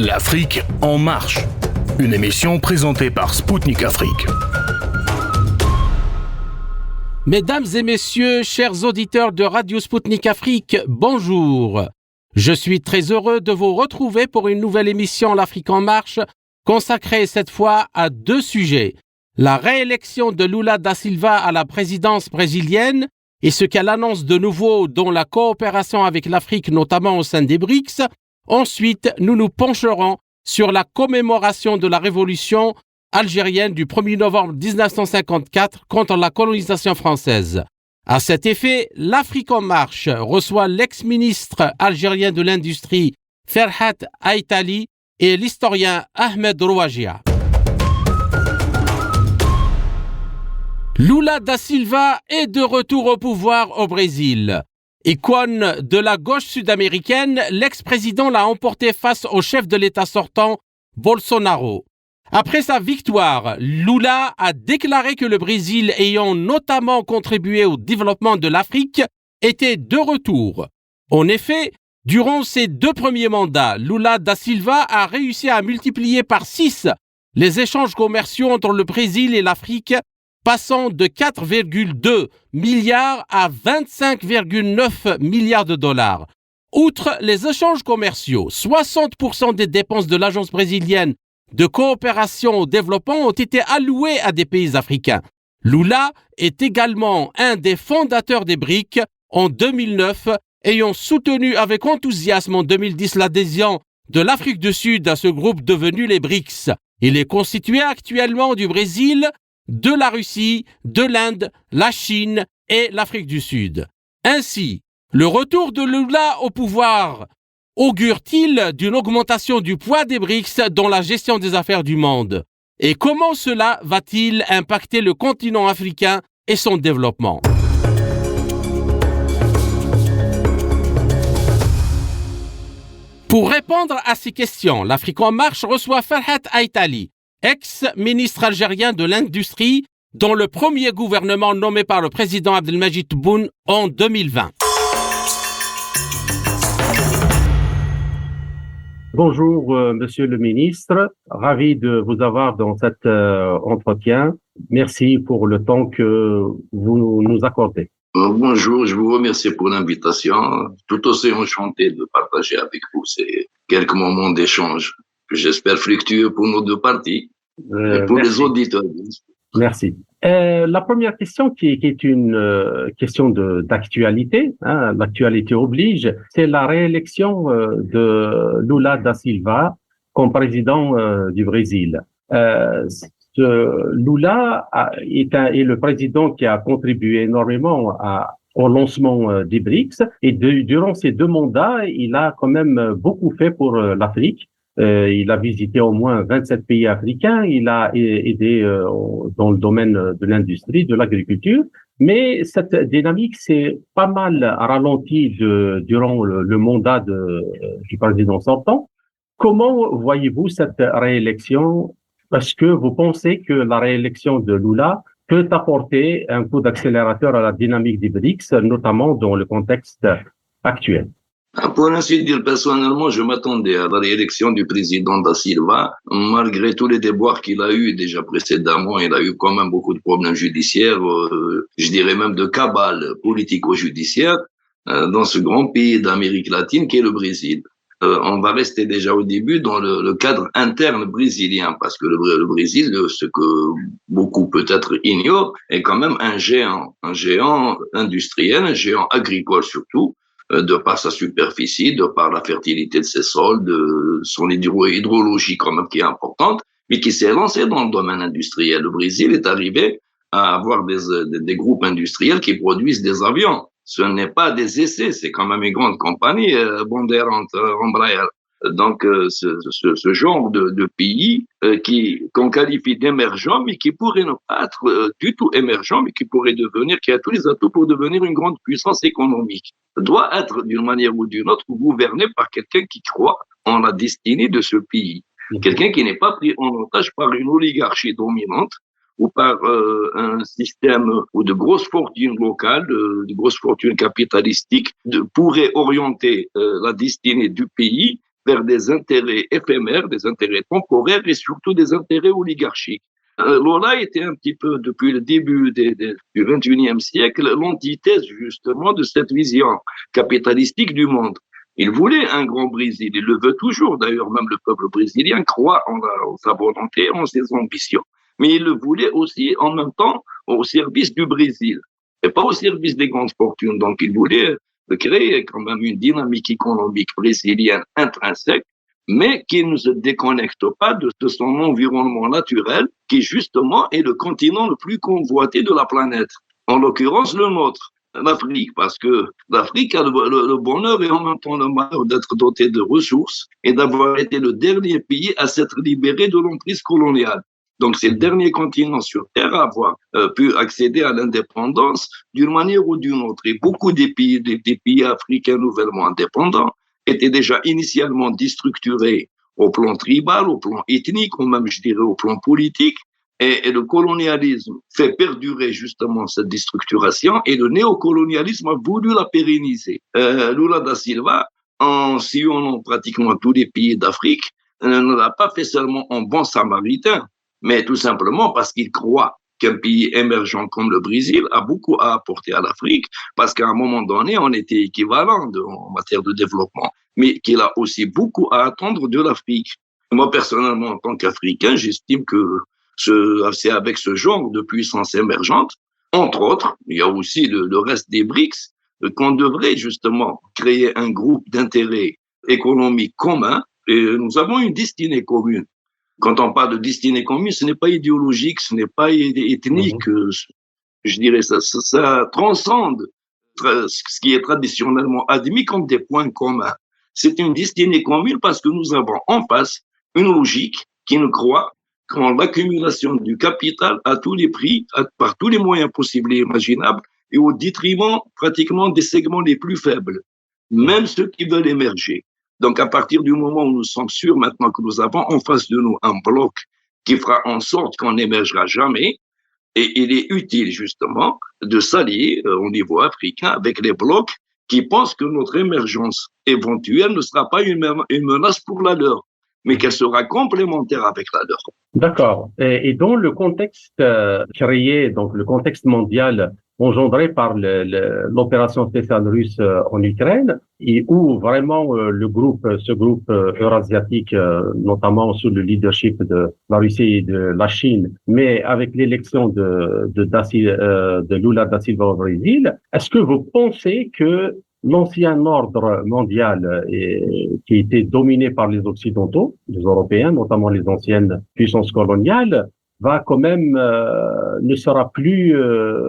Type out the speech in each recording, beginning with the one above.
L'Afrique en marche, une émission présentée par Spoutnik Afrique. Mesdames et messieurs, chers auditeurs de Radio Spoutnik Afrique, bonjour. Je suis très heureux de vous retrouver pour une nouvelle émission L'Afrique en marche, consacrée cette fois à deux sujets. La réélection de Lula da Silva à la présidence brésilienne et ce qu'elle annonce de nouveau, dont la coopération avec l'Afrique, notamment au sein des BRICS. Ensuite, nous nous pencherons sur la commémoration de la révolution algérienne du 1er novembre 1954 contre la colonisation française. À cet effet, l'Afrique en marche reçoit l'ex-ministre algérien de l'Industrie Ferhat Aïtali et l'historien Ahmed Rouagia. Lula da Silva est de retour au pouvoir au Brésil. Icône de la gauche sud-américaine, l'ex-président l'a emporté face au chef de l'État sortant, Bolsonaro. Après sa victoire, Lula a déclaré que le Brésil, ayant notamment contribué au développement de l'Afrique, était de retour. En effet, durant ses deux premiers mandats, Lula da Silva a réussi à multiplier par 6 les échanges commerciaux entre le Brésil et l'Afrique, passant de 4,2 milliards à 25,9 milliards de dollars. Outre les échanges commerciaux, 60% des dépenses de l'agence brésilienne de coopération au développement ont été allouées à des pays africains. Lula est également un des fondateurs des BRICS en 2009, ayant soutenu avec enthousiasme en 2010 l'adhésion de l'Afrique du Sud à ce groupe devenu les BRICS. Il est constitué actuellement du Brésil, de la Russie, de l'Inde, la Chine et l'Afrique du Sud. Ainsi, le retour de Lula au pouvoir augure-t-il d'une augmentation du poids des BRICS dans la gestion des affaires du monde? Et comment cela va-t-il impacter le continent africain et son développement? Pour répondre à ces questions, l'Afrique en marche reçoit Ferhat Aïtali, ex-ministre algérien de l'Industrie, dans le premier gouvernement nommé par le président Abdelmadjid Tebboune en 2020. Bonjour, monsieur le ministre. Ravi de vous avoir dans cet entretien. Merci pour le temps que vous nous accordez. Bonjour, je vous remercie pour l'invitation. Tout aussi enchanté de partager avec vous ces quelques moments d'échange que j'espère fructueux pour nos deux parties et pour les auditeurs. Merci. La première question qui est une question d'actualité, l'actualité oblige, c'est la réélection de Lula da Silva comme président du Brésil. Lula est le président qui a contribué énormément au lancement des BRICS et durant ces deux mandats, il a quand même beaucoup fait pour l'Afrique. Il a visité au moins 27 pays africains, il a aidé dans le domaine de l'industrie, de l'agriculture, mais cette dynamique s'est pas mal ralentie durant le mandat du président sortant. Comment voyez-vous cette réélection? Est-ce que vous pensez que la réélection de Lula peut apporter un coup d'accélérateur à la dynamique des BRICS, notamment dans le contexte actuel? Pour ainsi dire, personnellement, je m'attendais à la réélection du président da Silva, malgré tous les déboires qu'il a eu déjà précédemment. Il a eu quand même beaucoup de problèmes judiciaires, je dirais même de cabale politico-judiciaire, dans ce grand pays d'Amérique latine qui est le Brésil. On va rester déjà au début dans le cadre interne brésilien, parce que le Brésil, ce que beaucoup peut-être ignorent, est quand même un géant industriel, un géant agricole surtout, de par sa superficie, de par la fertilité de ses sols, de son hydrologie quand même qui est importante, mais qui s'est lancé dans le domaine industriel. Le Brésil est arrivé à avoir des groupes industriels qui produisent des avions. Ce n'est pas des essais, c'est quand même une grande compagnie, Bandeira, Embraer. Donc, ce genre de pays qu'on qualifie d'émergents, mais qui pourrait ne pas être du tout émergent, mais qui a tous les atouts pour devenir une grande puissance économique, doit être d'une manière ou d'une autre gouverné par quelqu'un qui croit en la destinée de ce pays. Quelqu'un qui n'est pas pris en otage par une oligarchie dominante ou par un système où de grosses fortunes locales, de grosses fortunes capitalistiques pourraient orienter la destinée du pays vers des intérêts éphémères, des intérêts temporaires et surtout des intérêts oligarchiques. Lula était un petit peu, depuis le début du XXIe siècle, l'antithèse justement de cette vision capitalistique du monde. Il voulait un grand Brésil, il le veut toujours, d'ailleurs même le peuple brésilien croit en sa volonté, en ses ambitions. Mais il le voulait aussi en même temps au service du Brésil et pas au service des grandes fortunes. Donc il voulait créer quand même une dynamique économique brésilienne intrinsèque, mais qui ne se déconnecte pas de son environnement naturel, qui justement est le continent le plus convoité de la planète, en l'occurrence le nôtre, l'Afrique, parce que l'Afrique a le bonheur et en même temps le malheur d'être doté de ressources et d'avoir été le dernier pays à s'être libéré de l'emprise coloniale. Donc, c'est le dernier continent sur Terre à avoir pu accéder à l'indépendance d'une manière ou d'une autre. Et beaucoup des pays africains nouvellement indépendants étaient déjà initialement déstructurés au plan tribal, au plan ethnique, ou même, je dirais, au plan politique. Et le colonialisme fait perdurer justement cette déstructuration et le néocolonialisme a voulu la pérenniser. Lula da Silva, en sillonnant pratiquement tous les pays d'Afrique, ne l'a pas fait seulement en bon samaritain, mais tout simplement parce qu'il croit qu'un pays émergent comme le Brésil a beaucoup à apporter à l'Afrique, parce qu'à un moment donné, on était équivalent en matière de développement, mais qu'il a aussi beaucoup à attendre de l'Afrique. Moi, personnellement, en tant qu'Africain, j'estime que c'est avec ce genre de puissance émergente, entre autres, il y a aussi le reste des BRICS, qu'on devrait justement créer un groupe d'intérêts économiques communs, et nous avons une destinée commune. Quand on parle de destinée commune, ce n'est pas idéologique, ce n'est pas ethnique. Je dirais ça transcende ce qui est traditionnellement admis comme des points communs. C'est une destinée commune parce que nous avons en face une logique qui nous croit qu'en l'accumulation du capital à tous les prix, par tous les moyens possibles et imaginables, et au détriment pratiquement des segments les plus faibles, même ceux qui veulent émerger. Donc, à partir du moment où nous sommes sûrs maintenant que nous avons en face de nous un bloc qui fera en sorte qu'on n'émergera jamais, et il est utile justement de s'allier au niveau africain avec les blocs qui pensent que notre émergence éventuelle ne sera pas une menace pour la leur, mais qu'elle sera complémentaire avec la leur. D'accord. Et dans le contexte créé, donc le contexte mondial engendré par l'opération spéciale russe en Ukraine, et où vraiment ce groupe eurasiatique, notamment sous le leadership de la Russie et de la Chine, mais avec l'élection de Lula da Silva au Brésil, est-ce que vous pensez que l'ancien ordre mondial qui était dominé par les Occidentaux, les Européens, notamment les anciennes puissances coloniales, va quand même ne sera plus,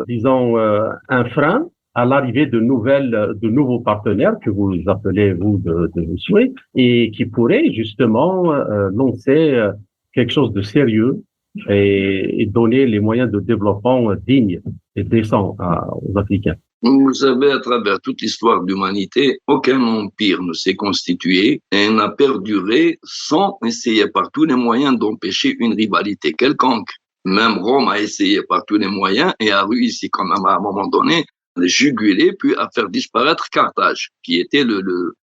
disons, un frein à l'arrivée de nouveaux partenaires que vous appelez vous de vos souhaits et qui pourraient justement lancer quelque chose de sérieux et donner les moyens de développement dignes et décents aux Africains. Vous savez, à travers toute l'histoire de l'humanité, aucun empire ne s'est constitué et n'a perduré sans essayer par tous les moyens d'empêcher une rivalité quelconque. Même Rome a essayé par tous les moyens et a réussi quand même à un moment donné à juguler puis à faire disparaître Carthage, qui était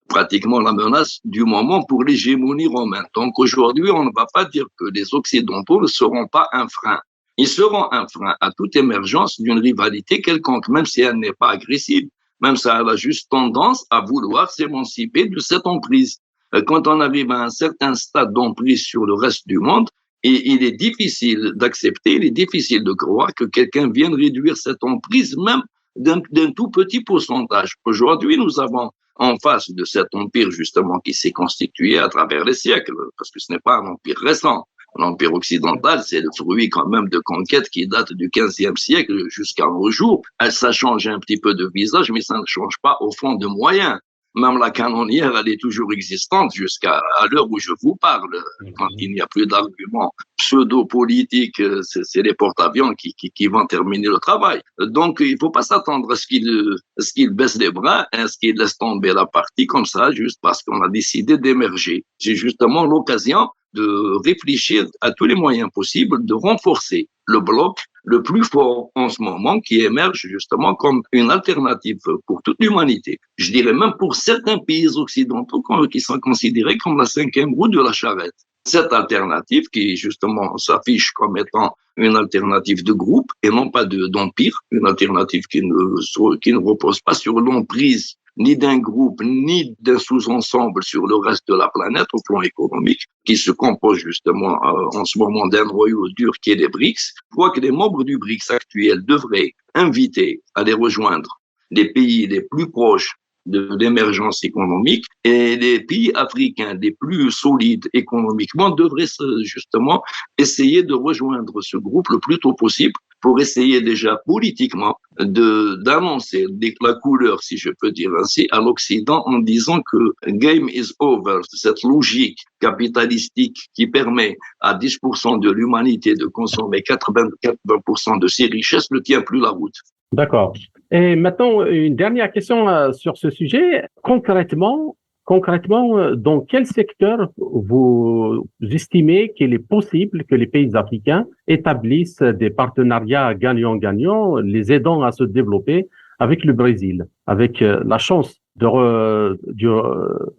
pratiquement la menace du moment pour l'hégémonie romaine. Donc aujourd'hui, on ne va pas dire que les Occidentaux ne seront pas un frein. Ils seront un frein à toute émergence d'une rivalité quelconque, même si elle n'est pas agressive, même si elle a juste tendance à vouloir s'émanciper de cette emprise. Quand on arrive à un certain stade d'emprise sur le reste du monde, et il est difficile d'accepter, il est difficile de croire que quelqu'un vienne réduire cette emprise même d'un tout petit pourcentage. Aujourd'hui, nous avons en face de cet empire justement qui s'est constitué à travers les siècles, parce que ce n'est pas un empire récent. L'Empire occidental, c'est le fruit quand même de conquêtes qui datent du XVe siècle jusqu'à nos jours. Ça change un petit peu de visage, mais ça ne change pas au fond de moyens. Même la canonnière, elle est toujours existante jusqu'à l'heure où je vous parle. Quand il n'y a plus d'arguments pseudo-politiques, c'est les porte-avions qui vont terminer le travail. Donc, il ne faut pas s'attendre à ce qu'il baisse les bras, à ce qu'il laisse tomber la partie comme ça, juste parce qu'on a décidé d'émerger. C'est justement l'occasion de réfléchir à tous les moyens possibles de renforcer le bloc le plus fort en ce moment, qui émerge justement comme une alternative pour toute l'humanité. Je dirais même pour certains pays occidentaux qui sont considérés comme la cinquième roue de la charrette. Cette alternative qui justement s'affiche comme étant une alternative de groupe et non pas d'empire, une alternative qui ne repose pas sur l'emprise ni d'un groupe, ni d'un sous-ensemble sur le reste de la planète au plan économique, qui se compose justement en ce moment d'un noyau dur qui est les BRICS. Je crois que les membres du BRICS actuels devraient inviter à les rejoindre les pays les plus proches de l'émergence économique et les pays africains les plus solides économiquement devraient justement essayer de rejoindre ce groupe le plus tôt possible pour essayer déjà politiquement d'annoncer la couleur, si je peux dire ainsi, à l'Occident en disant que game is over, cette logique capitalistique qui permet à 10% de l'humanité de consommer 80% de ses richesses ne tient plus la route. D'accord. Et maintenant, une dernière question sur ce sujet. Concrètement, dans quel secteur vous estimez qu'il est possible que les pays africains établissent des partenariats gagnant-gagnant, les aidant à se développer avec le Brésil, avec la chance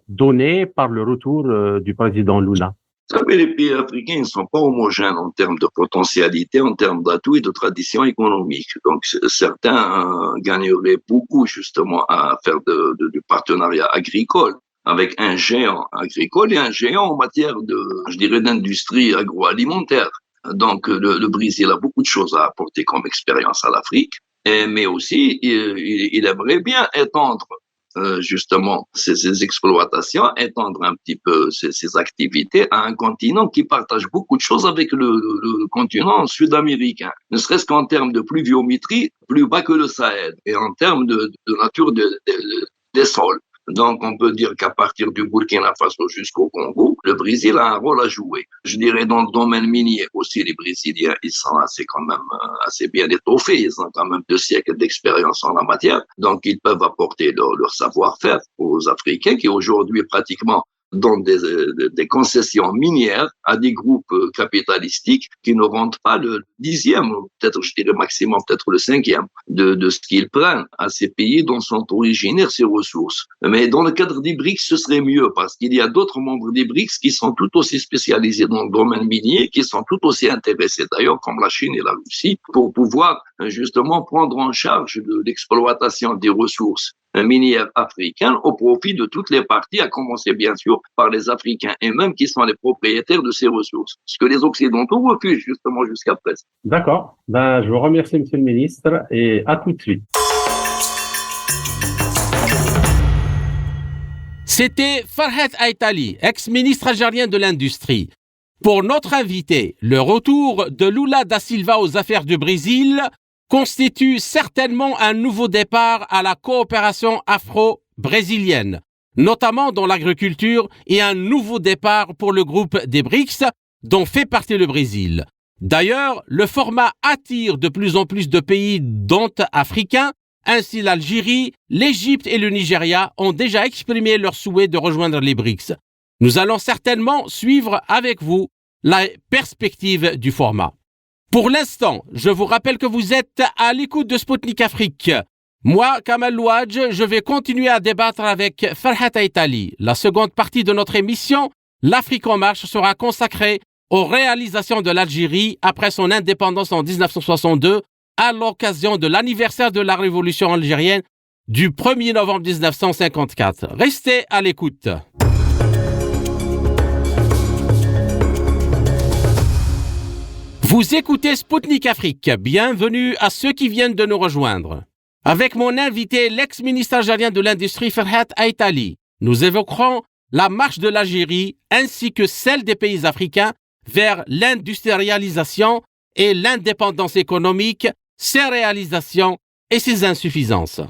donnée par le retour du président Lula? Vous savez, les pays africains ne sont pas homogènes en termes de potentialité, en termes d'atouts et de tradition économique. Donc, certains gagneraient beaucoup justement à faire du partenariat agricole avec un géant agricole et un géant en matière d'industrie agroalimentaire. Donc, le Brésil a beaucoup de choses à apporter comme expérience à l'Afrique, mais aussi, il aimerait bien étendre justement ces exploitations, étendre un petit peu ces activités à un continent qui partage beaucoup de choses avec le continent sud-américain, ne serait-ce qu'en termes de pluviométrie, plus bas que le Sahel, et en termes de nature des sols. Donc, on peut dire qu'à partir du Burkina Faso jusqu'au Congo, le Brésil a un rôle à jouer. Je dirais dans le domaine minier aussi, les Brésiliens, ils sont assez bien étoffés. Ils ont quand même 2 siècles d'expérience en la matière. Donc, ils peuvent apporter leur savoir-faire aux Africains qui aujourd'hui pratiquement donnent des concessions minières à des groupes capitalistiques qui ne rendent pas le 10e, peut-être, je dirais maximum, peut-être le 5e de ce qu'ils prennent à ces pays dont sont originaires ces ressources. Mais dans le cadre des BRICS, ce serait mieux parce qu'il y a d'autres membres des BRICS qui sont tout aussi spécialisés dans le domaine minier, qui sont tout aussi intéressés d'ailleurs, comme la Chine et la Russie, pour pouvoir justement prendre en charge de l'exploitation des ressources minières africaines au profit de toutes les parties, à commencer bien sûr par les Africains eux-mêmes qui sont les propriétaires de ces ressources, ce que les Occidentaux refusent justement jusqu'à présent. D'accord. Je vous remercie, Monsieur le Ministre, et à tout de suite. C'était Farhat Aïtali, ex-ministre algérien de l'Industrie. Pour notre invité, le retour de Lula da Silva aux affaires du Brésil constitue certainement un nouveau départ à la coopération afro-brésilienne, notamment dans l'agriculture, et un nouveau départ pour le groupe des BRICS, dont fait partie le Brésil. D'ailleurs, le format attire de plus en plus de pays, dont africains. Ainsi, l'Algérie, l'Égypte et le Nigeria ont déjà exprimé leur souhait de rejoindre les BRICS. Nous allons certainement suivre avec vous la perspective du format. Pour l'instant, je vous rappelle que vous êtes à l'écoute de Sputnik Afrique. Moi, Kamal Louadj, je vais continuer à débattre avec Farhat Aïtali. La seconde partie de notre émission, l'Afrique en marche, sera consacrée aux réalisations de l'Algérie après son indépendance en 1962 à l'occasion de l'anniversaire de la révolution algérienne du 1er novembre 1954. Restez à l'écoute. Vous écoutez Sputnik Afrique. Bienvenue à ceux qui viennent de nous rejoindre. Avec mon invité, l'ex-ministre algérien de l'Industrie, Farhat Aïtali, nous évoquerons la marche de l'Algérie ainsi que celle des pays africains vers l'industrialisation et l'indépendance économique, ses réalisations et ses insuffisances.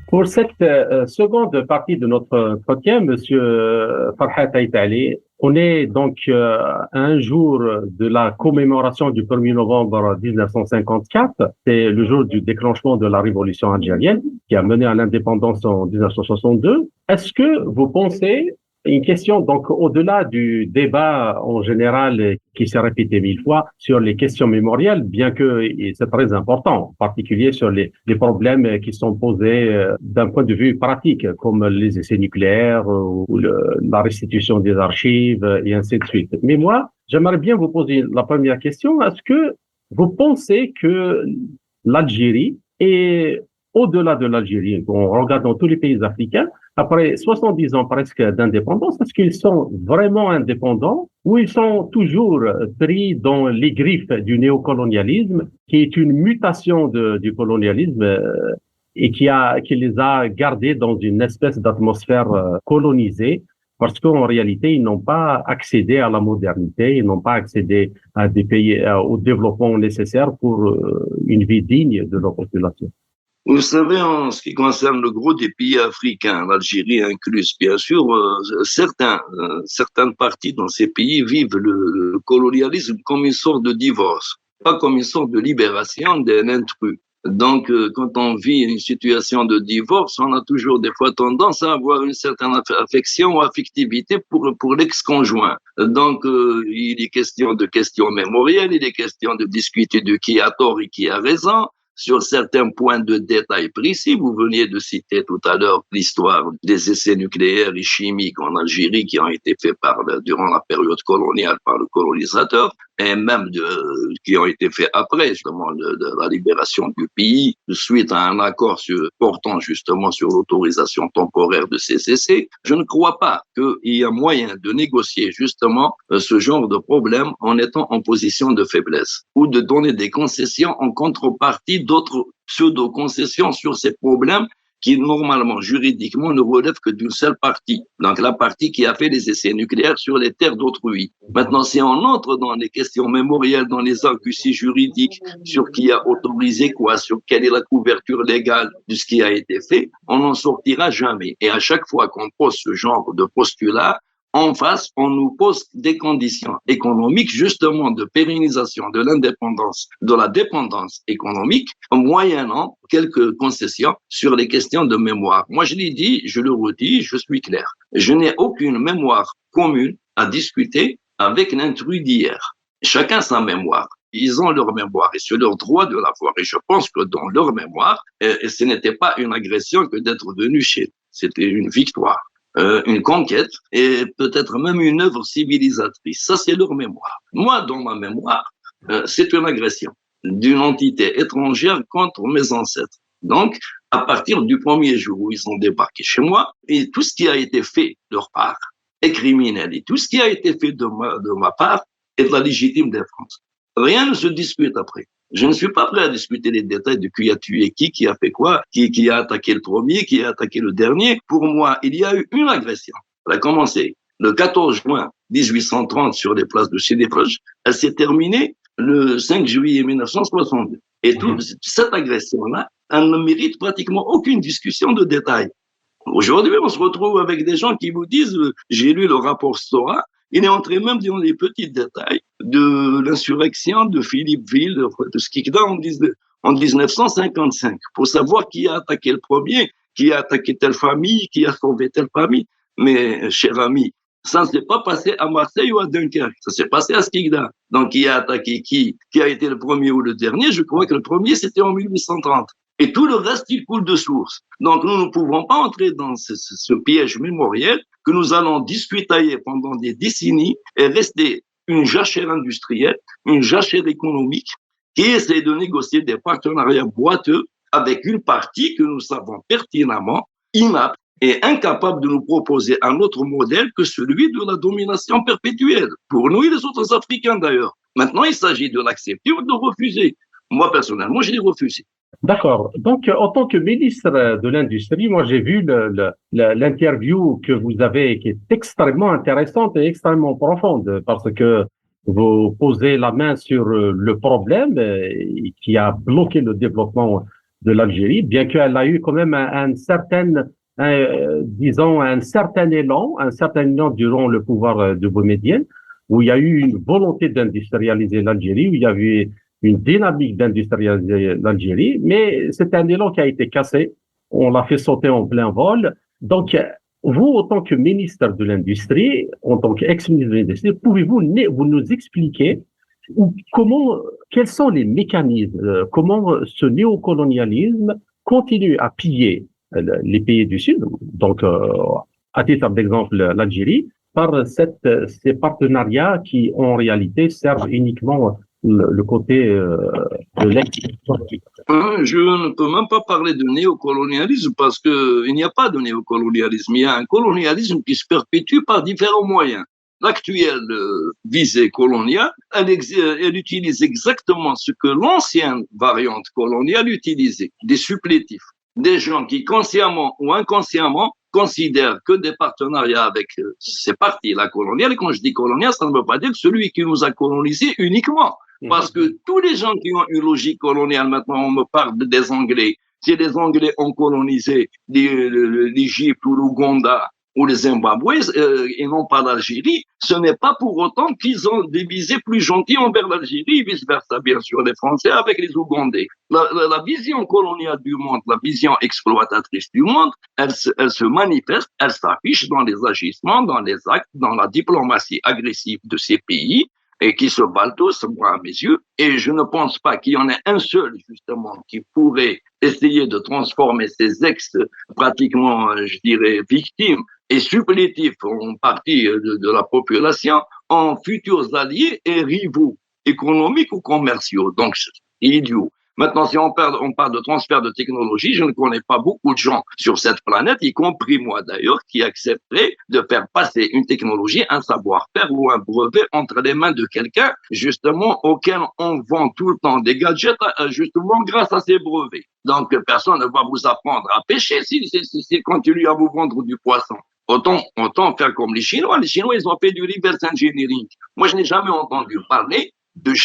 Pour cette seconde partie de notre entretien, Monsieur Farhat Aïtali, on est donc à un jour de la commémoration du 1er novembre 1954. C'est le jour du déclenchement de la révolution algérienne qui a mené à l'indépendance en 1962. Est-ce que vous pensez Une question, donc, au-delà du débat en général qui s'est répété 1000 fois sur les questions mémorielles, bien que c'est très important, en particulier sur les problèmes qui sont posés d'un point de vue pratique, comme les essais nucléaires ou la restitution des archives et ainsi de suite. Mais moi, j'aimerais bien vous poser la première question. Est-ce que vous pensez que l'Algérie est au-delà de l'Algérie, en regardant tous les pays africains, après 70 ans presque d'indépendance, est-ce qu'ils sont vraiment indépendants ou ils sont toujours pris dans les griffes du néocolonialisme, qui est une mutation du colonialisme et qui les a gardés dans une espèce d'atmosphère colonisée, parce qu'en réalité, ils n'ont pas accédé à la modernité, ils n'ont pas accédé à des pays, au développement nécessaire pour une vie digne de leur population. Vous savez, en ce qui concerne le gros des pays africains, l'Algérie incluse, bien sûr, certaines parties dans ces pays vivent le colonialisme comme une sorte de divorce, pas comme une sorte de libération d'un intrus. Donc, quand on vit une situation de divorce, on a toujours des fois tendance à avoir une certaine affection ou affectivité pour l'ex-conjoint. Donc, il est question de questions mémorielles, il est question de discuter de qui a tort et qui a raison. Sur certains points de détail précis, vous veniez de citer tout à l'heure l'histoire des essais nucléaires et chimiques en Algérie qui ont été faits durant la période coloniale par le colonisateur, et même qui ont été faits après justement de la libération du pays, suite à un accord portant justement sur l'autorisation temporaire de ces essais. Je ne crois pas qu'il y a moyen de négocier justement ce genre de problème en étant en position de faiblesse ou de donner des concessions en contrepartie d'autres pseudo-concessions sur ces problèmes qui, normalement, juridiquement, ne relèvent que d'une seule partie. Donc, la partie qui a fait les essais nucléaires sur les terres d'autrui. Maintenant, si on entre dans les questions mémorielles, dans les arguties juridiques, sur qui a autorisé quoi, sur quelle est la couverture légale de ce qui a été fait, on n'en sortira jamais. Et à chaque fois qu'on pose ce genre de postulat, en face, on nous pose des conditions économiques, justement, de pérennisation de l'indépendance, de la dépendance économique, moyennant quelques concessions sur les questions de mémoire. Moi, je l'ai dit, je le redis, je suis clair. Je n'ai aucune mémoire commune à discuter avec l'intrus d'hier. Chacun sa mémoire. Ils ont leur mémoire et c'est leur droit de l'avoir. Et je pense que dans leur mémoire, ce n'était pas une agression que d'être venu chez eux. C'était une victoire. Une conquête et peut-être même une œuvre civilisatrice. Ça, c'est leur mémoire. Moi, dans ma mémoire, c'est une agression d'une entité étrangère contre mes ancêtres. Donc, à partir du premier jour où ils ont débarqué chez moi, et tout ce qui a été fait de leur part est criminel. Et tout ce qui a été fait de ma part est de la légitime défense. Rien ne se discute après. Je ne suis pas prêt à discuter les détails de qui a tué qui a fait quoi, qui a attaqué le premier, qui a attaqué le dernier. Pour moi, il y a eu une agression. Elle a commencé le 14 juin 1830 sur les places de Sidi Proche. Elle s'est terminée le 5 juillet 1962. Et toute cette agression-là, elle ne mérite pratiquement aucune discussion de détails. Aujourd'hui, on se retrouve avec des gens qui vous disent j'ai lu le rapport Stora. Il est entré même dans les petits détails de l'insurrection de Philippeville, de Skikda en 1955, pour savoir qui a attaqué le premier, qui a attaqué telle famille, qui a sauvé telle famille. Mais, cher ami, ça ne s'est pas passé à Marseille ou à Dunkerque, ça s'est passé à Skikda. Donc, qui a attaqué qui a été le premier ou le dernier? Je crois que le premier, c'était en 1830. Et tout le reste, il coule de source. Donc, nous ne pouvons pas entrer dans ce piège mémoriel que nous allons discutailler pendant des décennies et rester une jachère industrielle, une jachère économique qui essaie de négocier des partenariats boiteux avec une partie que nous savons pertinemment inapte et incapable de nous proposer un autre modèle que celui de la domination perpétuelle, pour nous et les autres Africains d'ailleurs. Maintenant, il s'agit de l'accepter ou de le refuser. Moi, personnellement, je l'ai refusé. D'accord. Donc, en tant que ministre de l'Industrie, moi, j'ai vu l'interview que vous avez, qui est extrêmement intéressante et extrêmement profonde, parce que vous posez la main sur le problème qui a bloqué le développement de l'Algérie, bien qu'elle a eu quand même un certain élan durant le pouvoir de Boumedienne, où il y a eu une volonté d'industrialiser l'Algérie, où il y avait une dynamique d'industrialiser l'Algérie, mais c'est un élan qui a été cassé. On l'a fait sauter en plein vol. Donc, Vous, en tant que ministre de l'Industrie, en tant qu'ex-ministre de l'Industrie, pouvez-vous vous nous expliquer quels sont les mécanismes, comment ce néocolonialisme continue à piller les pays du Sud, donc à titre d'exemple l'Algérie, par ces partenariats qui en réalité servent uniquement le côté de l'exportation. Je ne peux même pas parler de néocolonialisme parce qu'il n'y a pas de néocolonialisme. Il y a un colonialisme qui se perpétue par différents moyens. L'actuelle visée coloniale, elle utilise exactement ce que l'ancienne variante coloniale utilisait, des supplétifs. Des gens qui, consciemment ou inconsciemment, considèrent que des partenariats avec ces parties-là coloniales, et quand je dis colonial, ça ne veut pas dire celui qui nous a colonisés uniquement. Parce que tous les gens qui ont une logique coloniale, maintenant on me parle des Anglais, si les Anglais ont colonisé l'Égypte ou l'Ouganda ou les Zimbabwe et non pas l'Algérie, ce n'est pas pour autant qu'ils ont des visées plus gentilles envers l'Algérie, vice-versa, bien sûr, les Français avec les Ougandais. La vision coloniale du monde, la vision exploitatrice du monde, elle se manifeste, elle s'affiche dans les agissements, dans les actes, dans la diplomatie agressive de ces pays, et qui se valent tous, moi, à mes yeux. Et je ne pense pas qu'il y en ait un seul, justement, qui pourrait essayer de transformer ces pratiquement, je dirais, victimes et supplétifs en partie de la population en futurs alliés et rivaux économiques ou commerciaux. Donc, c'est idiot. Maintenant, si on parle de transfert de technologie, je ne connais pas beaucoup de gens sur cette planète, y compris moi d'ailleurs, qui accepteraient de faire passer une technologie, un savoir-faire ou un brevet entre les mains de quelqu'un, justement, auquel on vend tout le temps des gadgets, justement, grâce à ces brevets. Donc, personne ne va vous apprendre à pêcher s'il continue à vous vendre du poisson. Autant faire comme les Chinois. Les Chinois, ils ont fait du reverse engineering. Moi, je n'ai jamais entendu parler des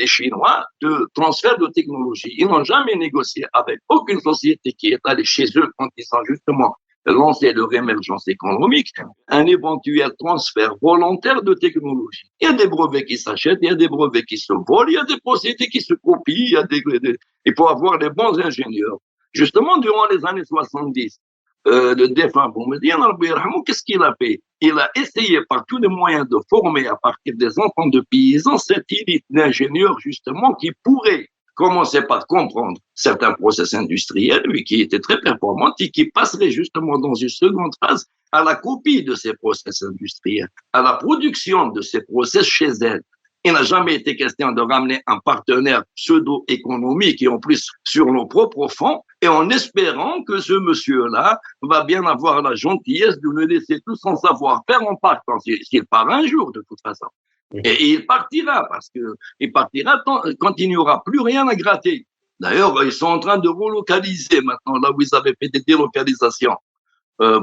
Chinois de transfert de technologie. Ils n'ont jamais négocié avec aucune société qui est allée chez eux quand ils ont justement lancé leur émergence économique, un éventuel transfert volontaire de technologie. Il y a des brevets qui s'achètent, il y a des brevets qui se volent, il y a des procédés qui se copient, il faut avoir les bons ingénieurs. Justement, durant les années 70, le défunt Boumediene, qu'est-ce qu'il a fait? Il a essayé par tous les moyens de former à partir des enfants de paysans cette élite d'ingénieurs justement qui pourraient commencer par comprendre certains process industriels, lui qui était très performant et qui passerait justement dans une seconde phase à la copie de ces process industriels, à la production de ces process chez elle. Il n'a jamais été question de ramener un partenaire pseudo-économique et en plus sur nos propres fonds et en espérant que ce monsieur-là va bien avoir la gentillesse de nous laisser tout son savoir-faire en partant, s'il part un jour de toute façon. Et il partira parce que il partira quand il n'y aura plus rien à gratter. D'ailleurs, ils sont en train de relocaliser maintenant là où ils avaient fait des délocalisations.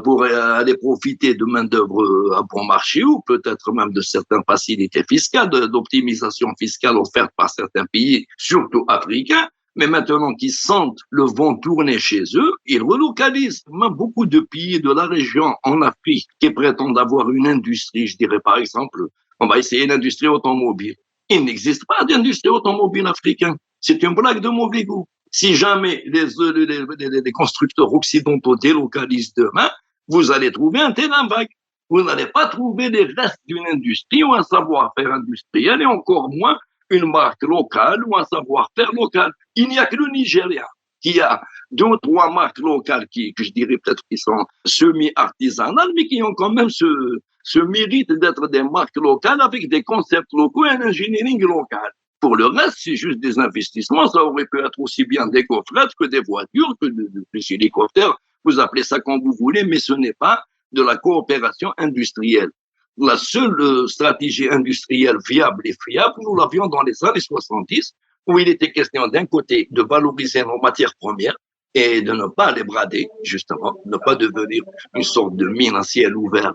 Pour aller profiter de main-d'œuvre à bon marché ou peut-être même de certaines facilités fiscales, d'optimisation fiscale offerte par certains pays, surtout africains. Mais maintenant qu'ils sentent le vent tourner chez eux, ils relocalisent. Même beaucoup de pays de la région en Afrique qui prétendent avoir une industrie, je dirais par exemple, on va essayer l'industrie automobile. Il n'existe pas d'industrie automobile africaine. C'est une blague de mauvais goût. Si jamais les constructeurs occidentaux délocalisent demain, vous allez trouver un terrain vague. Vous n'allez pas trouver les restes d'une industrie ou un savoir-faire industriel et encore moins une marque locale ou un savoir-faire local. Il n'y a que le Nigeria qui a 2 ou 3 marques locales que je dirais peut-être qui sont semi-artisanales, mais qui ont quand même ce mérite d'être des marques locales avec des concepts locaux et un engineering local. Pour le reste, c'est juste des investissements. Ça aurait pu être aussi bien des coffrettes que des voitures, que des hélicoptères. Vous appelez ça comme vous voulez, mais ce n'est pas de la coopération industrielle. La seule stratégie industrielle viable et fiable, nous l'avions dans les années 70, où il était question d'un côté de valoriser nos matières premières et de ne pas les brader, justement, ne pas devenir une sorte de mine à ciel ouvert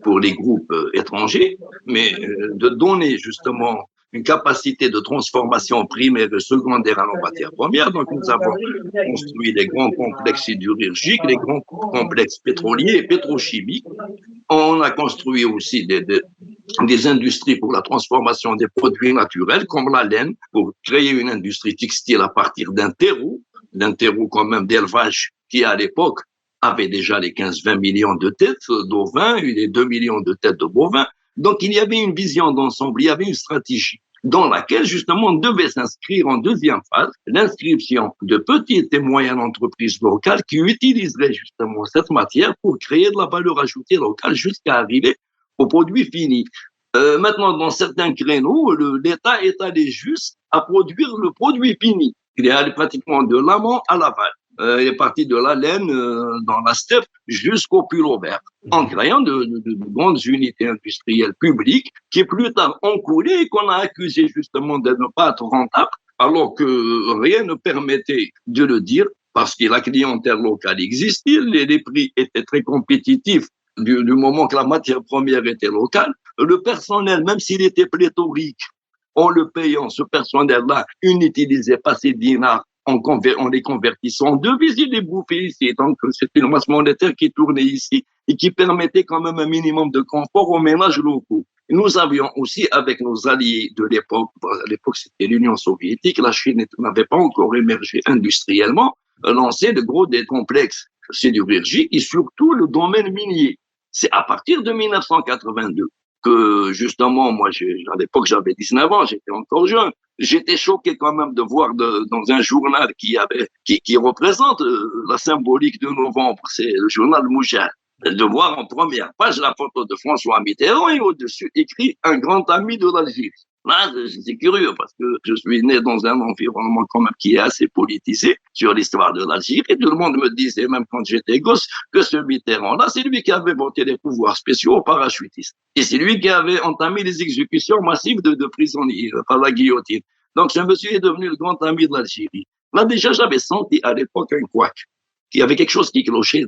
pour les groupes étrangers, mais de donner justement une capacité de transformation primaire et secondaire à nos matières premières. Donc, nous avons construit les grands complexes sidérurgiques, les grands complexes pétroliers et pétrochimiques. On a construit aussi des industries pour la transformation des produits naturels, comme la laine, pour créer une industrie textile à partir d'un terreau quand même d'élevage qui, à l'époque, avait déjà les 15-20 millions de têtes d'ovins et les 2 millions de têtes de bovins. Donc, il y avait une vision d'ensemble, il y avait une stratégie dans laquelle, justement, on devait s'inscrire en deuxième phase, l'inscription de petites et moyennes entreprises locales qui utiliseraient justement cette matière pour créer de la valeur ajoutée locale jusqu'à arriver au produit fini. Maintenant, dans certains créneaux, l'État est allé juste à produire le produit fini. Il est allé pratiquement de l'amont à l'aval. Il est parti de la laine dans la steppe jusqu'au pullover, en créant de grandes unités industrielles publiques qui plus tard ont coulé et qu'on a accusé justement de ne pas être rentables, alors que rien ne permettait de le dire, parce que la clientèle locale existait, les prix étaient très compétitifs du moment que la matière première était locale. Le personnel, même s'il était pléthorique, en le payant, ce personnel-là, il n'utilisait pas ses dinars en les convertissant en devises, il les bouffait ici. Donc, c'est une masse monétaire qui tournait ici et qui permettait quand même un minimum de confort aux ménages locaux. Nous avions aussi, avec nos alliés de l'époque, à l'époque c'était l'Union soviétique, la Chine n'avait pas encore émergé industriellement, lancé de gros des complexes sidérurgiques et surtout le domaine minier. C'est à partir de 1982 que justement, moi, à l'époque, j'avais 19 ans, j'étais encore jeune. J'étais choqué quand même de voir dans un journal qui représente la symbolique de novembre, c'est le journal Moujah, de voir en première page la photo de François Mitterrand et au-dessus écrit un grand ami de l'Algérie. Là, j'étais curieux parce que je suis né dans un environnement quand même qui est assez politisé sur l'histoire de l'Algérie et tout le monde me disait, même quand j'étais gosse, que ce Mitterrand-là, c'est lui qui avait voté les pouvoirs spéciaux aux parachutistes. Et c'est lui qui avait entamé les exécutions massives de prisonniers par la guillotine. Donc, ce monsieur est devenu le grand ami de l'Algérie. Là, déjà, j'avais senti à l'époque un couac, qu'il y avait quelque chose qui clochait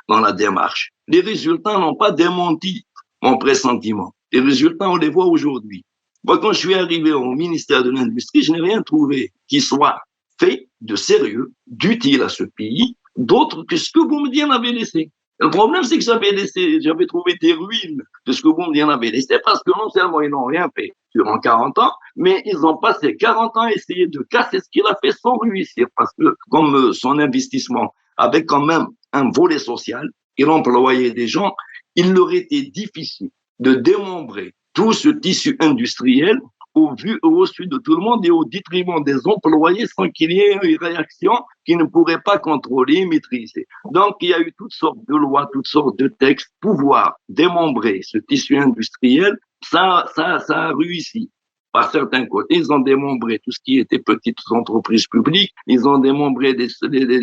dans la démarche. Les résultats n'ont pas démenti mon pressentiment. Les résultats, on les voit aujourd'hui. Moi, quand je suis arrivé au ministère de l'Industrie, je n'ai rien trouvé qui soit fait de sérieux, d'utile à ce pays, d'autre que ce que vous me dites en avez laissé. Le problème, c'est que j'avais trouvé des ruines de ce que vous me dites en avez laissé, parce que non seulement ils n'ont rien fait durant 40 ans, mais ils ont passé 40 ans à essayer de casser ce qu'il a fait sans réussir, parce que comme son investissement avait quand même un volet social, il employait des gens, il leur était difficile de démembrer tout ce tissu industriel au vu et au su de tout le monde et au détriment des employés sans qu'il y ait une réaction qu'ils ne pourraient pas contrôler et maîtriser. Donc, il y a eu toutes sortes de lois, toutes sortes de textes pour pouvoir démembrer ce tissu industriel. Ça a réussi. Par certains côtés, ils ont démembré tout ce qui était petites entreprises publiques, ils ont démembré des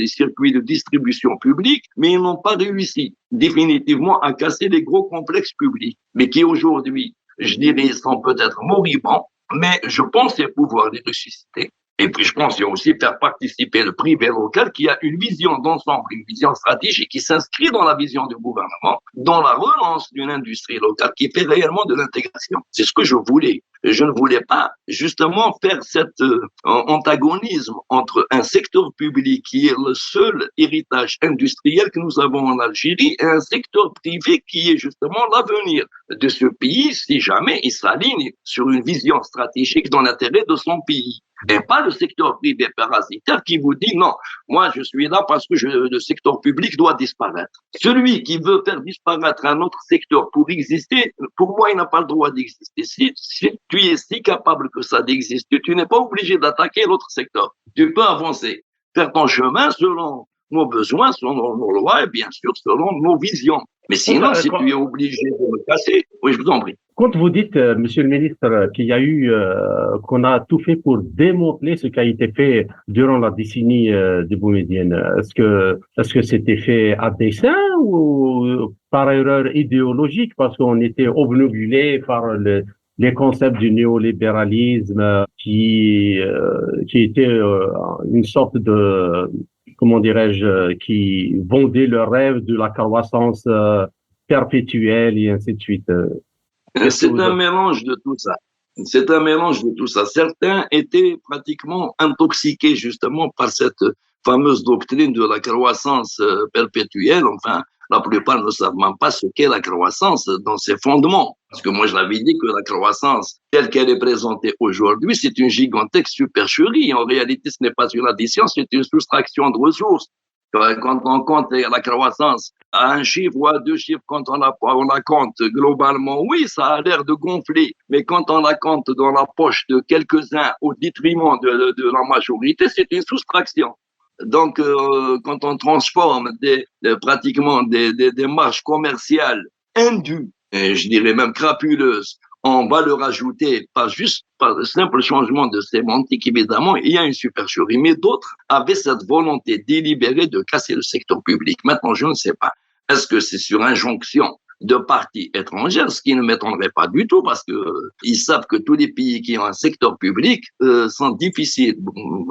circuits de distribution publique, mais ils n'ont pas réussi définitivement à casser les gros complexes publics, mais qui aujourd'hui, je dirais, sont peut-être moribonds, mais je pensais pouvoir les ressusciter. Et puis, je pensais aussi faire participer le privé local qui a une vision d'ensemble, une vision stratégique qui s'inscrit dans la vision du gouvernement, dans la relance d'une industrie locale qui fait réellement de l'intégration. C'est ce que je voulais. Je ne voulais pas justement faire cet antagonisme entre un secteur public qui est le seul héritage industriel que nous avons en Algérie et un secteur privé qui est justement l'avenir de ce pays si jamais il s'aligne sur une vision stratégique dans l'intérêt de son pays. Et pas le secteur privé parasitaire qui vous dit non, moi je suis là parce que le secteur public doit disparaître. Celui qui veut faire disparaître un autre secteur pour exister, pour moi il n'a pas le droit d'exister. Si tu es si capable que ça d'exister, tu n'es pas obligé d'attaquer l'autre secteur. Tu peux avancer, faire ton chemin selon nos besoins, selon nos lois et bien sûr selon nos visions. Mais sinon, si tu es obligé de me casser, oui, je vous en prie. Quand vous dites, Monsieur le ministre, qu'il y a eu, qu'on a tout fait pour démanteler ce qui a été fait durant la décennie des Boumediennes, est-ce que c'était fait à dessein ou par erreur idéologique parce qu'on était obnubilé par les concepts du néolibéralisme qui était une sorte de, comment dirais-je, qui vendait le rêve de la croissance perpétuelle et ainsi de suite. C'est un mélange de tout ça. C'est un mélange de tout ça. Certains étaient pratiquement intoxiqués justement par cette fameuse doctrine de la croissance perpétuelle. Enfin, la plupart ne savent même pas ce qu'est la croissance dans ses fondements. Parce que moi, je l'avais dit que la croissance, telle qu'elle est présentée aujourd'hui, c'est une gigantesque supercherie. En réalité, ce n'est pas une addition, c'est une soustraction de ressources. Quand on compte la croissance à un chiffre ou à deux chiffres, quand on la compte globalement, oui, ça a l'air de gonfler. Mais quand on la compte dans la poche de quelques-uns au détriment de la majorité, c'est une soustraction. Donc, quand on transforme pratiquement des marges commerciales indues, et je dirais même crapuleuses, en valeur ajoutée, par le simple changement de sémantique, évidemment, il y a une supercherie. Mais d'autres avaient cette volonté délibérée de casser le secteur public. Maintenant, je ne sais pas. Est-ce que c'est sur injonction de parties étrangères, ce qui ne m'étonnerait pas du tout, parce que ils savent que tous les pays qui ont un secteur public sont difficiles,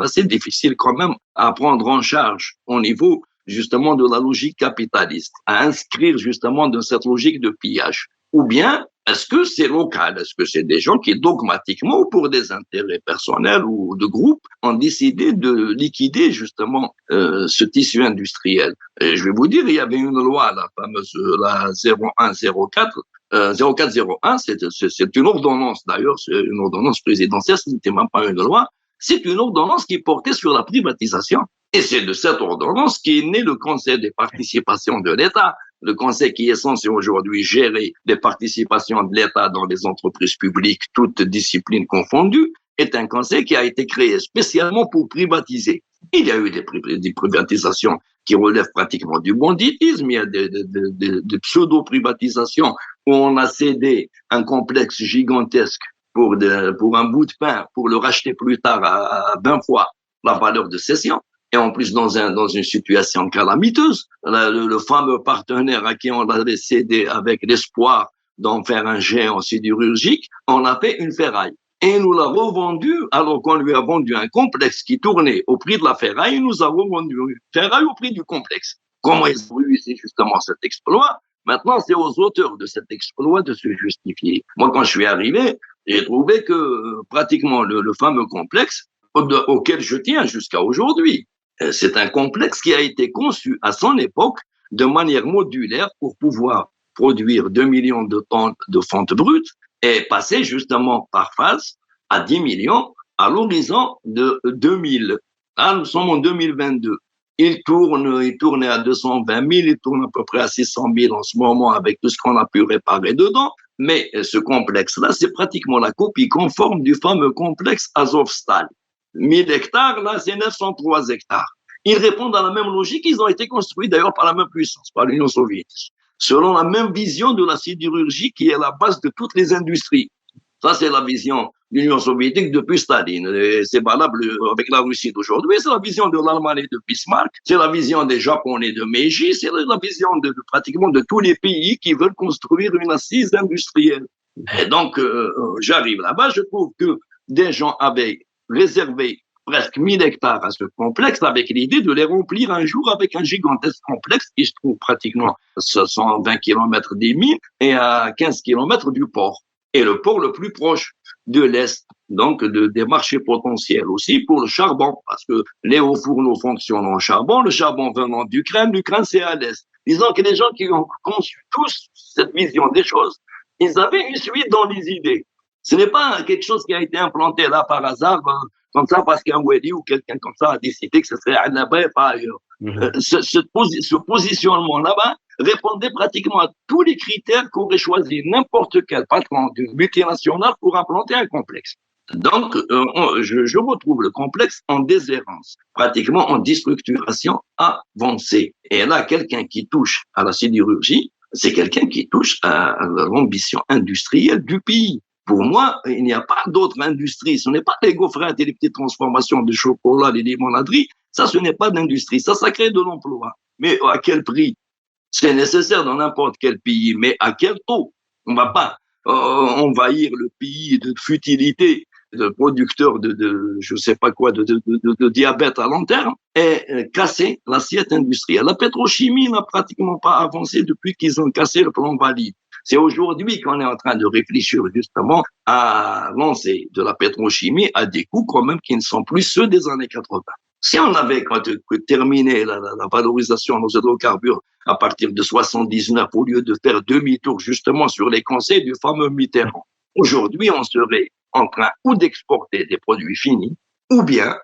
assez difficiles quand même à prendre en charge au niveau justement de la logique capitaliste, à inscrire justement dans cette logique de pillage. Ou bien, est-ce que c'est local? Est-ce que c'est des gens qui, dogmatiquement, pour des intérêts personnels ou de groupe, ont décidé de liquider justement ce tissu industriel? Et je vais vous dire, il y avait une loi, la fameuse la 0104, 0401, c'est une ordonnance d'ailleurs, c'est une ordonnance présidentielle, ce n'était même pas une loi, c'est une ordonnance qui portait sur la privatisation. Et c'est de cette ordonnance qu'est né le Conseil des participations de l'État. Le Conseil qui est censé aujourd'hui gérer les participations de l'État dans les entreprises publiques, toutes disciplines confondues, est un conseil qui a été créé spécialement pour privatiser. Il y a eu des privatisations qui relèvent pratiquement du banditisme, il y a des pseudo-privatisations où on a cédé un complexe gigantesque pour un bout de pain, pour le racheter plus tard à 20 fois la valeur de cession. Et en plus, dans une situation calamiteuse, le fameux partenaire à qui on avait cédé avec l'espoir d'en faire un géant sidérurgique, on a fait une ferraille. Et il nous l'a revendu, alors qu'on lui a vendu un complexe qui tournait au prix de la ferraille, il nous a revendu une ferraille au prix du complexe. Comment ils ont réussi justement cet exploit? Maintenant, c'est aux auteurs de cet exploit de se justifier. Moi, quand je suis arrivé, j'ai trouvé que pratiquement le fameux complexe auquel je tiens jusqu'à aujourd'hui, c'est un complexe qui a été conçu à son époque de manière modulaire pour pouvoir produire 2 millions de tonnes de fonte brute et passer justement par phase à 10 millions à l'horizon de 2000. Là, nous sommes en 2022. Il tournait à 220 000, il tourne à peu près à 600 000 en ce moment avec tout ce qu'on a pu réparer dedans. Mais ce complexe-là, c'est pratiquement la copie conforme du fameux complexe Azovstal. 1000 hectares, là, c'est 903 hectares. Ils répondent à la même logique, ils ont été construits d'ailleurs par la même puissance, par l'Union soviétique, selon la même vision de la sidérurgie qui est la base de toutes les industries. Ça, c'est la vision de l'Union soviétique depuis Staline. Et c'est valable avec la Russie d'aujourd'hui, c'est la vision de l'Allemagne de Bismarck, c'est la vision des Japonais de Meiji, c'est la vision pratiquement de tous les pays qui veulent construire une assise industrielle. Et donc, j'arrive là-bas, je trouve que des gens avaient réservé presque 1000 hectares à ce complexe avec l'idée de les remplir un jour avec un gigantesque complexe qui se trouve pratiquement à 120 km des mines et à 15 km du port. Et le port le plus proche de l'Est, donc des marchés potentiels aussi pour le charbon, parce que les hauts fourneaux fonctionnent en charbon, le charbon venant d'Ukraine, l'Ukraine c'est à l'Est. Disons que les gens qui ont conçu tous cette vision des choses, ils avaient une suite dans les idées. Ce n'est pas quelque chose qui a été implanté là par hasard, comme ça, parce qu'un Wadi ou quelqu'un comme ça a décidé que ce serait à là-bas et pas ailleurs. Ce positionnement là-bas répondait pratiquement à tous les critères qu'aurait choisi n'importe quel patron d'une multinationale pour implanter un complexe. Donc, je retrouve le complexe en déshérence, pratiquement en déstructuration avancée. Et là, quelqu'un qui touche à la sidérurgie, c'est quelqu'un qui touche à l'ambition industrielle du pays. Pour moi, il n'y a pas d'autre industrie. Ce n'est pas les gaufrettes et les petites transformations de chocolat, les limonaderies. Ça, ce n'est pas d'industrie. Ça crée de l'emploi. Mais à quel prix? C'est nécessaire dans n'importe quel pays. Mais à quel taux? On ne va pas envahir le pays de futilité, de producteurs je sais pas quoi, de diabète à long terme et casser l'assiette industrielle. La pétrochimie n'a pratiquement pas avancé depuis qu'ils ont cassé le plan valide. C'est aujourd'hui qu'on est en train de réfléchir justement à lancer de la pétrochimie à des coûts quand même qui ne sont plus ceux des années 80. Si on avait terminé la valorisation de nos hydrocarbures à partir de 79 au lieu de faire demi-tour justement sur les conseils du fameux Mitterrand, aujourd'hui on serait en train ou d'exporter des produits finis ou bien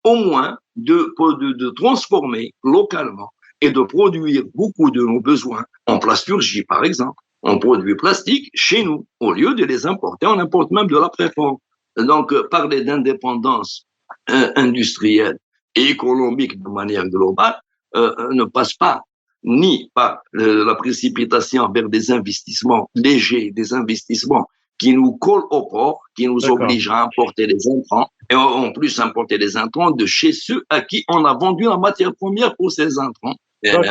au moins de transformer localement et de produire beaucoup de nos besoins en plasturgie, par exemple. On produit plastique chez nous, au lieu de les importer, on importe même de la préforme. Donc, parler d'indépendance industrielle et économique de manière globale ne passe pas ni par la précipitation vers des investissements légers, des investissements qui nous collent au port, qui nous obligent à importer les intrants, et en plus importer les intrants de chez ceux à qui on a vendu la matière première pour ces intrants. Donc,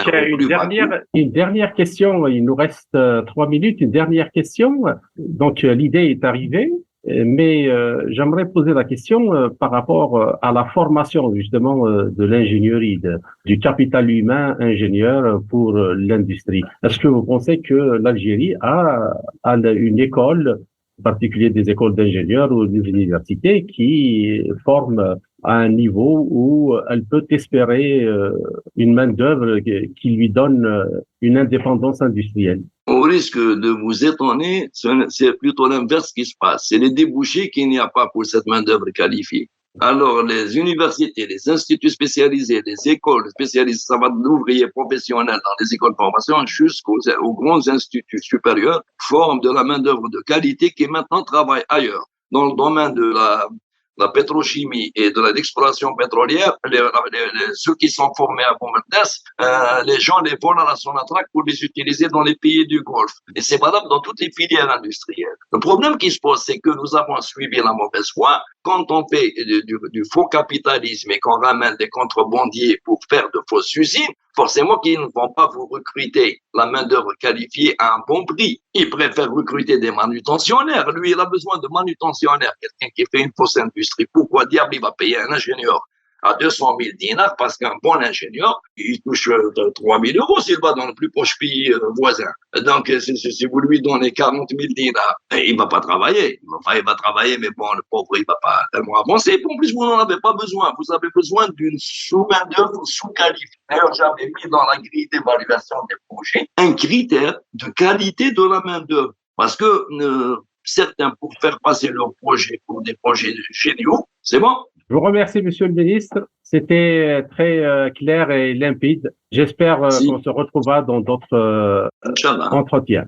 une dernière question, il nous reste 3 minutes, une dernière question. Donc, l'idée est arrivée, mais j'aimerais poser la question par rapport à la formation justement de l'ingénierie, du capital humain ingénieur pour l'industrie. Est-ce que vous pensez que l'Algérie a une école, en particulier des écoles d'ingénieurs ou des universités qui forment à un niveau où elle peut espérer une main-d'œuvre qui lui donne une indépendance industrielle? Au risque de vous étonner, c'est plutôt l'inverse qui se passe. C'est les débouchés qu'il n'y a pas pour cette main-d'œuvre qualifiée. Alors, les universités, les instituts spécialisés, les écoles spécialisées, ça va de l'ouvrier professionnel dans les écoles de formation jusqu'aux grands instituts supérieurs, forment de la main-d'œuvre de qualité qui maintenant travaille ailleurs. Dans le domaine de la pétrochimie et de l'exploration pétrolière, ceux qui sont formés à Boumerdès, les gens les volent à la Sonatrach pour les utiliser dans les pays du Golfe. Et c'est valable dans toutes les filières industrielles. Le problème qui se pose, c'est que nous avons suivi la mauvaise voie. Quand on fait du faux capitalisme et qu'on ramène des contrebandiers pour faire de fausses usines, forcément qu'ils ne vont pas vous recruter la main-d'œuvre qualifiée à un bon prix. Ils préfèrent recruter des manutentionnaires. Lui, il a besoin de manutentionnaires, quelqu'un qui fait une fausse industrie. Pourquoi diable il va payer un ingénieur à 200 000 dinars parce qu'un bon ingénieur, il touche 3 000 euros s'il va dans le plus proche pays voisin. Donc, si vous lui donnez 40 000 dinars, il va pas travailler. Enfin, il va travailler, mais bon, le pauvre, il va pas tellement avancer. En plus, vous n'en avez pas besoin. Vous avez besoin d'une main-d'œuvre sous-qualifiée. D'ailleurs, j'avais mis dans la grille d'évaluation des projets un critère de qualité de la main-d'œuvre. Parce que certains, pour faire passer leurs projets pour des projets géniaux, c'est bon. Je vous remercie, Monsieur le Ministre. C'était très clair et limpide. J'espère qu'on se retrouvera dans d'autres entretiens.